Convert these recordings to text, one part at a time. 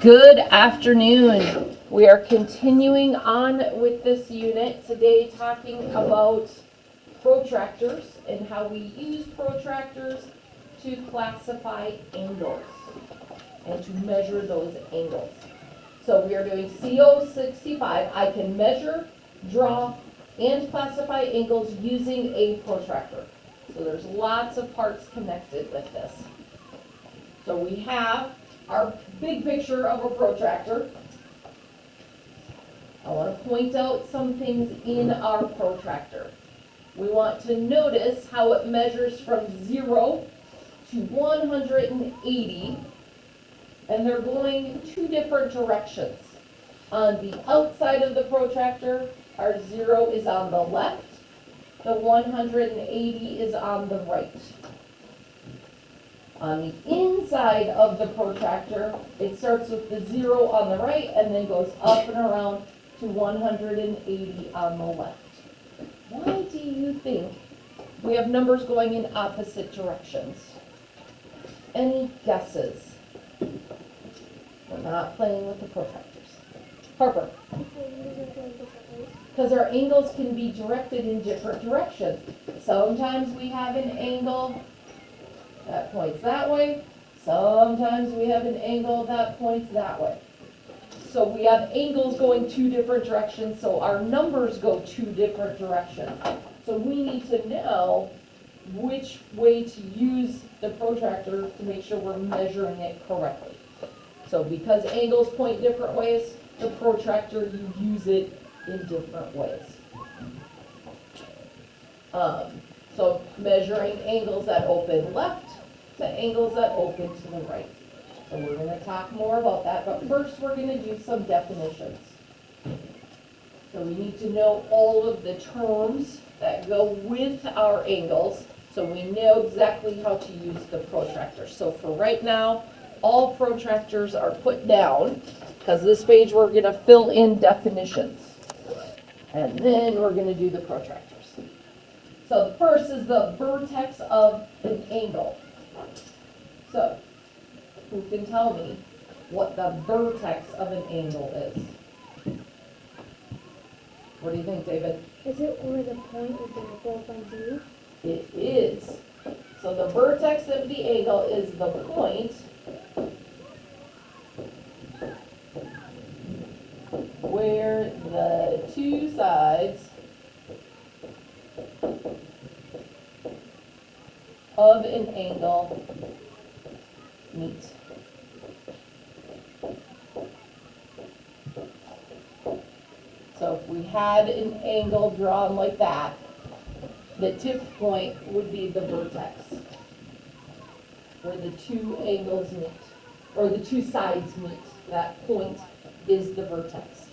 Good afternoon. We are continuing on with this unit today, talking about protractors and how we use protractors to classify angles and to measure those angles. So we are doing CO65. I can measure, draw, and classify angles using a protractor. So there's lots of parts connected with this. So we have our big picture of a protractor. I want to point out some things in our protractor. We want to notice how it measures from 0 to 180, and they're going two different directions. On the outside of the protractor, our 0 is on the left, the 180 is on the right. On the inside of the protractor, it starts with the 0 on the right and then goes up and around to 180 on the left. Why do you think we have numbers going in opposite directions? Any guesses? We're not playing with the protractors. Harper? Because our angles can be directed in different directions. Sometimes we have an angle that points that way. Sometimes we have an angle that points that way. So we have angles going two different directions, so our numbers go two different directions. So we need to know which way to use the protractor to make sure we're measuring it correctly. So because angles point different ways, the protractor, you use it in different ways. So measuring angles that open left to angles that open to the right. So we're going to talk more about that, but first we're going to do some definitions. So we need to know all of the terms that go with our angles so we know exactly how to use the protractor. So for right now, all protractors are put down because this page we're going to fill in definitions. And then we're going to do the protractors. So the first is the vertex of an angle. So, who can tell me what the vertex of an angle is? What do you think, David? Is it where the point is going to go from Z? It is. So the vertex of the angle is the point where the two sides of an angle meet. So if we had an angle drawn like that, the tip point would be the vertex, where the two angles meet, or the two sides meet. That point is the vertex.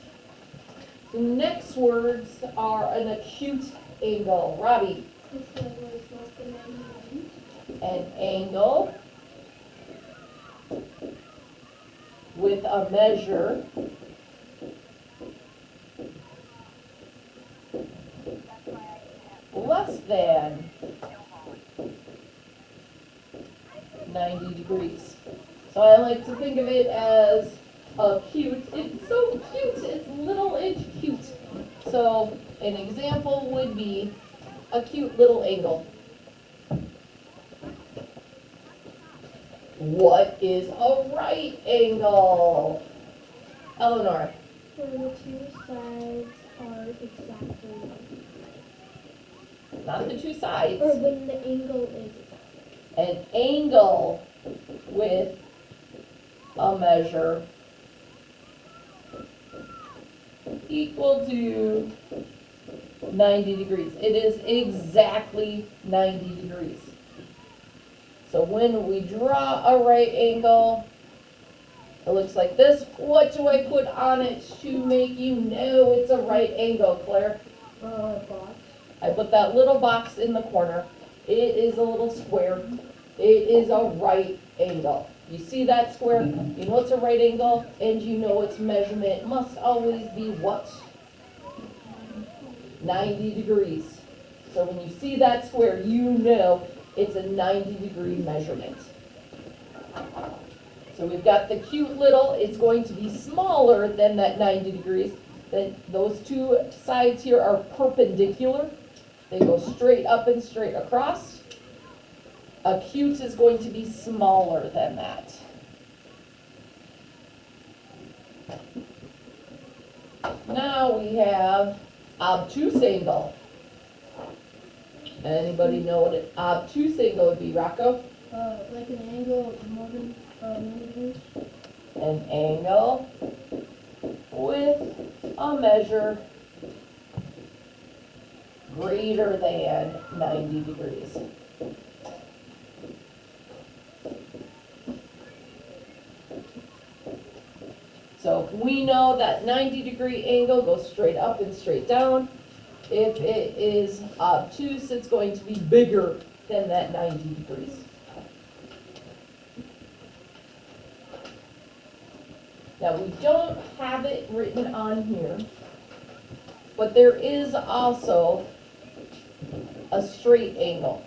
The next words are an acute angle. Robbie. An angle with a measure less than 90 degrees. So I like to think of it as acute. It's so cute. It's little inch cute. So an example would be a cute little angle. What is a right angle? Eleanor. Where the two sides are exactly. Not the two sides. Or when the angle is exactly. An angle with a measure equal to 90 degrees. It is exactly 90 degrees. So when we draw a right angle, it looks like this. What do I put on it to make you know it's a right angle, Claire? Box. I put that little box in the corner. It is a little square. It is a right angle. You see that square? You know it's a right angle, and you know its measurement must always be what? 90 degrees. So when you see that square, you know it's a 90-degree measurement. So we've got the cute little, it's going to be smaller than that 90 degrees. Then those two sides here are perpendicular. They go straight up and straight across. Acute is going to be smaller than that. Now we have obtuse angle. Anybody know what an obtuse angle would be, Rocco? Like an angle more than 90 degrees. An angle with a measure greater than 90 degrees. So if we know that 90-degree angle goes straight up and straight down. If it is obtuse, it's going to be bigger than that 90 degrees. Now, we don't have it written on here, but there is also a straight angle.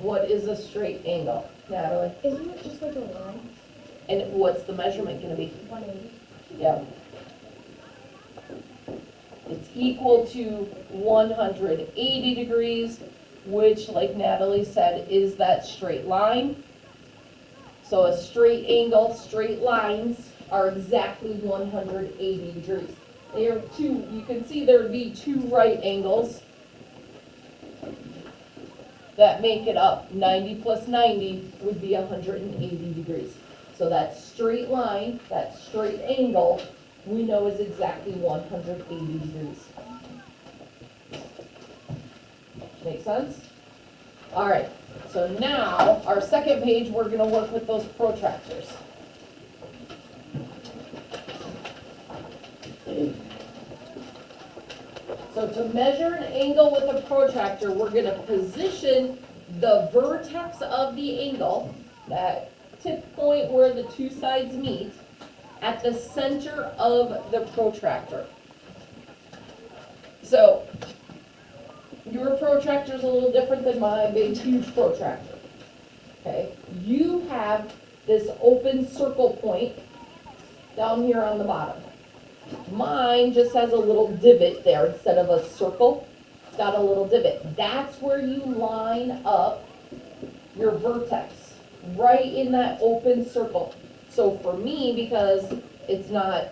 What is a straight angle, Natalie? Isn't it just like a line? And what's the measurement going to be? 180. Yeah. It's equal to 180 degrees, which, like Natalie said, is that straight line. So a straight angle, straight lines are exactly 180 degrees. They are two, you can see there would be two right angles that make it up. 90 plus 90 would be 180 degrees. So that straight line, that straight angle, we know is exactly 180 degrees. Make sense? All right, so now, our second page, we're gonna work with those protractors. So to measure an angle with a protractor, we're gonna position the vertex of the angle, that tip point where the two sides meet, at the center of the protractor. So, your protractor is a little different than my big, huge protractor. Okay, you have this open circle point down here on the bottom. Mine just has a little divot there instead of a circle. It's got a little divot. That's where you line up your vertex, right in that open circle. So for me, because it's not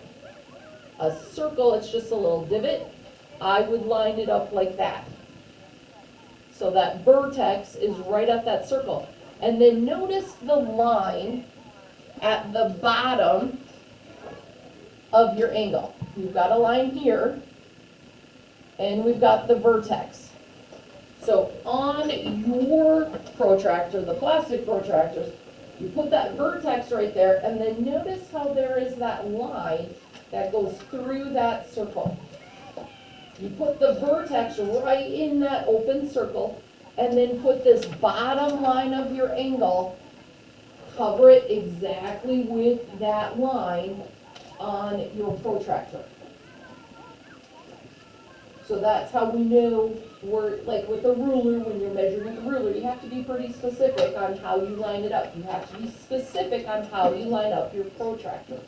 a circle, it's just a little divot, I would line it up like that. So that vertex is right at that circle. And then notice the line at the bottom of your angle. You've got a line here, and we've got the vertex. So on your protractor, the plastic protractors, you put that vertex right there, and then notice how there is that line that goes through that circle. You put the vertex right in that open circle, and then put this bottom line of your angle, cover it exactly with that line on your protractor. So that's how we know we're, like with a ruler, when you're measuring a ruler, you have to be pretty specific on how you line it up. You have to be specific on how you line up your protractor.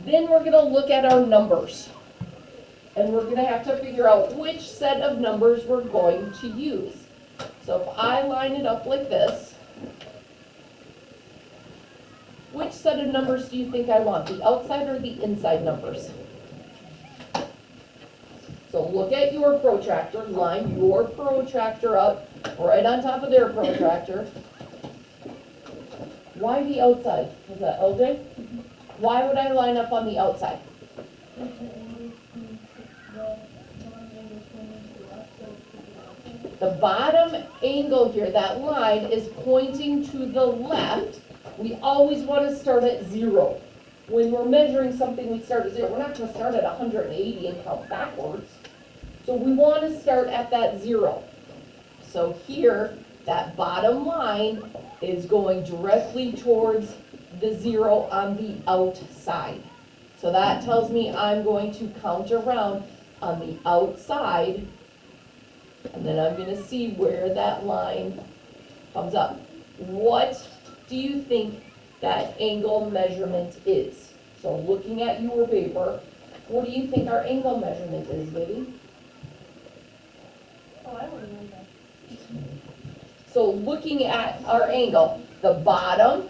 Then we're gonna look at our numbers. And we're gonna have to figure out which set of numbers we're going to use. So if I line it up like this, which set of numbers do you think I want? The outside or the inside numbers? So look at your protractor, line your protractor up right on top of their protractor. Why the outside? Was that LJ? Why would I line up on the outside? The bottom angle here, that line is pointing to the left. We always want to start at 0. When we're measuring something, we start at 0. We're not going to start at 180 and count backwards. So we want to start at that 0. So here, that bottom line is going directly towards the 0 on the outside. So that tells me I'm going to count around on the outside, and then I'm going to see where that line Thumbs up. What do you think that angle measurement is? So looking at your paper, what do you think our angle measurement is, baby? Oh, I don't remember. So looking at our angle, the bottom,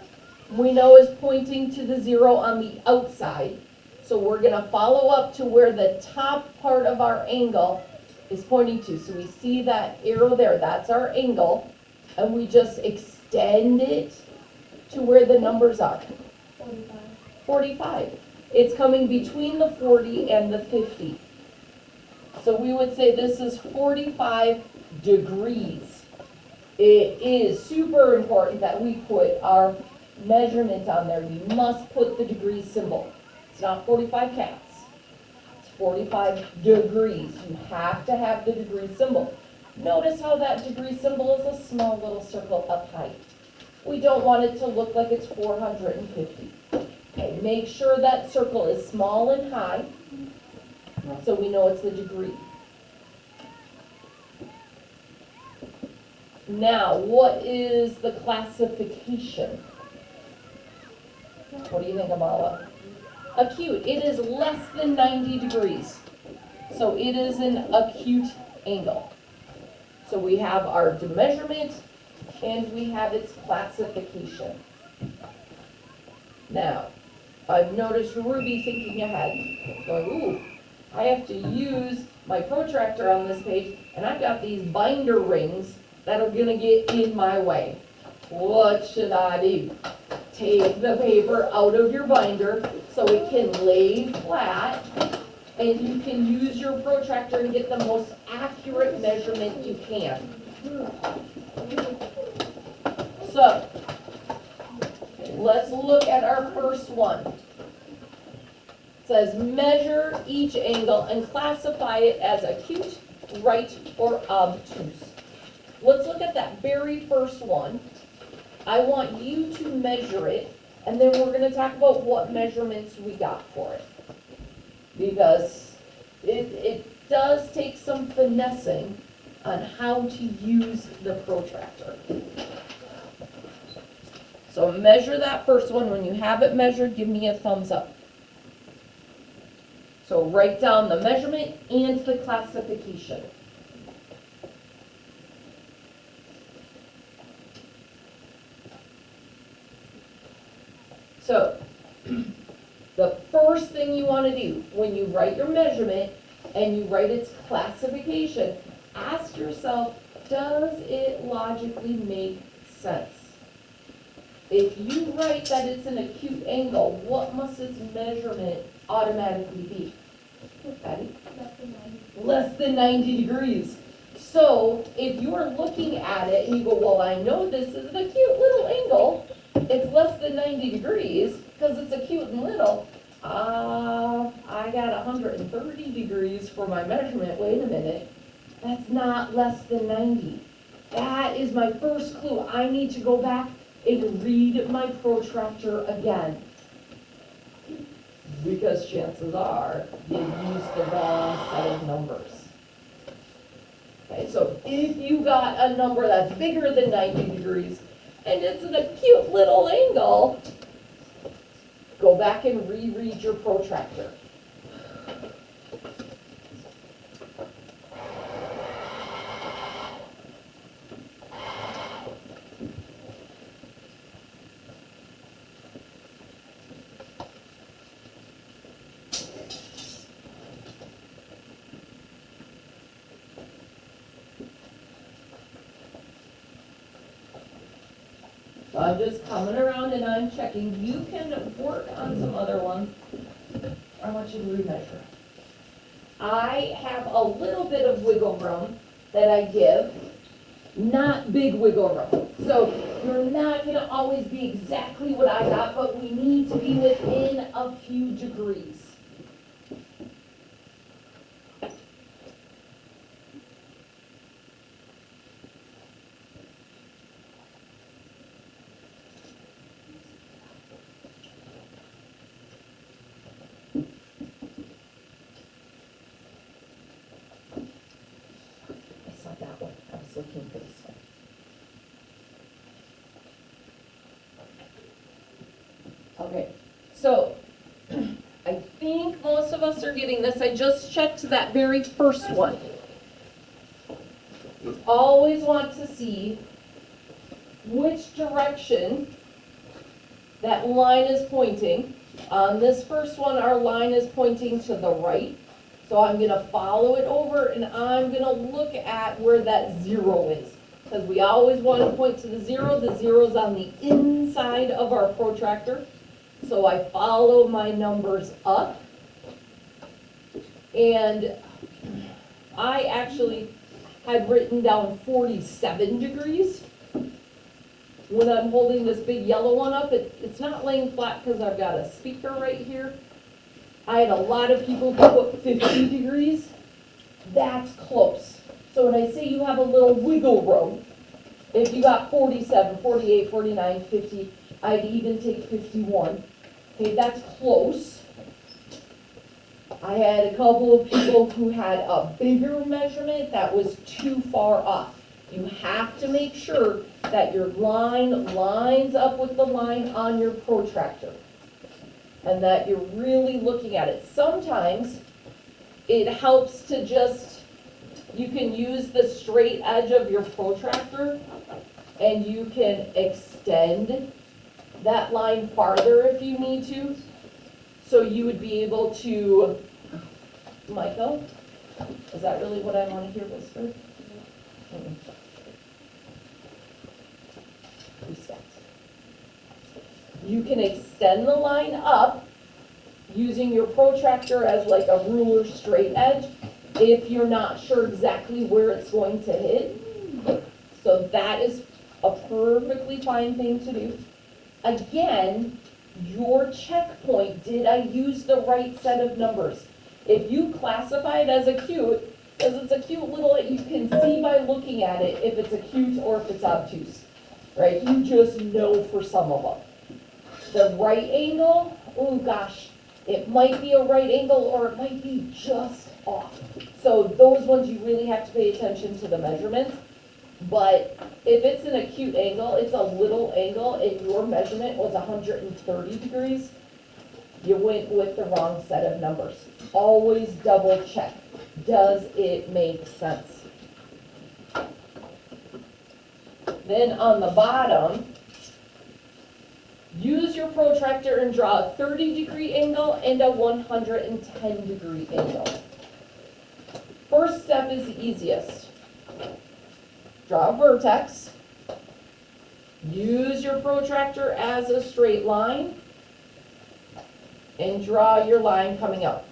we know is pointing to the 0 on the outside. So we're gonna follow up to where the top part of our angle is pointing to. So we see that arrow there, that's our angle, and we just extend it to where the numbers are. 45. 45. It's coming between the 40 and the 50. So we would say this is 45 degrees. It is super important that we put our measurement on there. You must put the degree symbol. It's not 45 cats. It's 45 degrees. You have to have the degree symbol. Notice how that degree symbol is a small little circle up high. We don't want it to look like it's 450. Okay, make sure that circle is small and high so we know it's the degree. Now, what is the classification? What do you think, Amala? Acute, it is less than 90 degrees. So it is an acute angle. So we have our measurement and we have its classification. Now, I've noticed Ruby thinking ahead, going, ooh, I have to use my protractor on this page, and I've got these binder rings that are gonna get in my way. What should I do? Take the paper out of your binder so it can lay flat, and you can use your protractor and get the most accurate measurement you can. So, let's look at our first one. It says measure each angle and classify it as acute, right, or obtuse. Let's look at that very first one. I want you to measure it, and then we're gonna talk about what measurements we got for it. Because it does take some finessing on how to use the protractor. So measure that first one. When you have it measured, give me a thumbs up. So write down the measurement and the classification. So, the first thing you want to do when you write your measurement and you write its classification, ask yourself, does it logically make sense? If you write that it's an acute angle, what must its measurement automatically be? Patty? Less than 90 degrees. So, if you're looking at it and you go, well, I know this is an acute little angle, it's less than 90 degrees because it's acute and little. I got 130 degrees for my measurement. Wait a minute. That's not less than 90. That is my first clue. I need to go back and read my protractor again. Because chances are you used the wrong set of numbers. Okay, so if you got a number that's bigger than 90 degrees, and it's an acute little angle, go back and reread your protractor. So I'm just coming around and I'm checking. You can work on some other ones. I want you to remeasure. I have a little bit of wiggle room that I give, not big wiggle room. So you're not gonna always be exactly what I got, but we need to be within a few degrees. I saw that one. I was looking for this one. Okay, so I think most of us are getting this. I just checked that very first one. You always want to see which direction that line is pointing. On this first one, our line is pointing to the right. So I'm gonna follow it over and I'm gonna look at where that 0 is. Because we always want to point to the 0. The 0's on the inside of our protractor. So I follow my numbers up. And I actually had written down 47 degrees. When I'm holding this big yellow one up, it's not laying flat because I've got a speaker right here. I had a lot of people who put 50 degrees. That's close. So when I say you have a little wiggle room, if you got 47, 48, 49, 50, I'd even take 51. Okay, that's close. I had a couple of people who had a bigger measurement that was too far off. You have to make sure that your line lines up with the line on your protractor and that you're really looking at it. Sometimes it helps to just, you can use the straight edge of your protractor and you can extend that line farther if you need to. So you would be able to, Michael, is that really what I want to hear whispered? Respect. You can extend the line up using your protractor as like a ruler straight edge if you're not sure exactly where it's going to hit. So that is a perfectly fine thing to do. Again, your checkpoint, did I use the right set of numbers? If you classify it as acute, because it's a cute little, you can see by looking at it if it's acute or if it's obtuse, right? You just know for some of them. The right angle, oh gosh, it might be a right angle or it might be just off. So those ones you really have to pay attention to the measurements. But if it's an acute angle, it's a little angle and your measurement was 130 degrees, you went with the wrong set of numbers. Always double check. Does it make sense? Then on the bottom, use your protractor and draw a 30-degree angle and a 110-degree angle. First step is the easiest. Draw a vertex. Use your protractor as a straight line and draw your line coming up.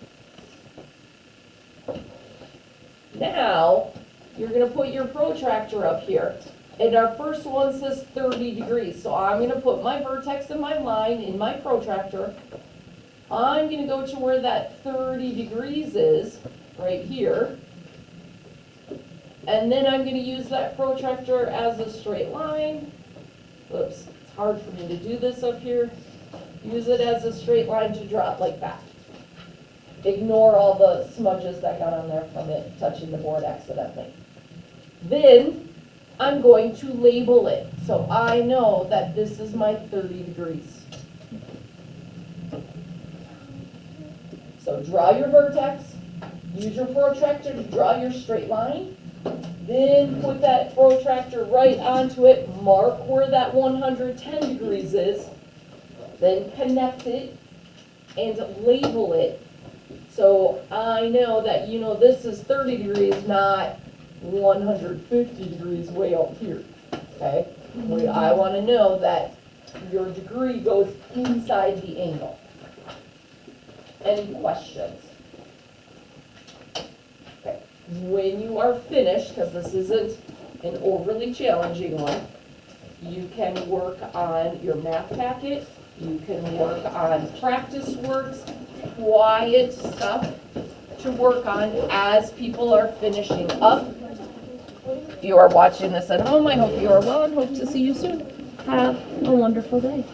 Now, you're going to put your protractor up here. And our first one says 30 degrees. So I'm going to put my vertex and my line in my protractor. I'm going to go to where that 30 degrees is, right here. And then I'm going to use that protractor as a straight line. Oops, it's hard for me to do this up here. Use it as a straight line to draw it like that. Ignore all the smudges that got on there from it touching the board accidentally. Then I'm going to label it so I know that this is my 30 degrees. So draw your vertex, use your protractor to draw your straight line, then put that protractor right onto it, mark where that 110 degrees is, then connect it and label it. So I know that, you know, this is 30 degrees, not 150 degrees way out here, okay? I want to know that your degree goes inside the angle. Any questions? Okay, when you are finished, because this isn't an overly challenging one, you can work on your math packet, you can work on practice works, quiet stuff to work on as people are finishing up. If you are watching this at home, I hope you are well and hope to see you soon. Have a wonderful day.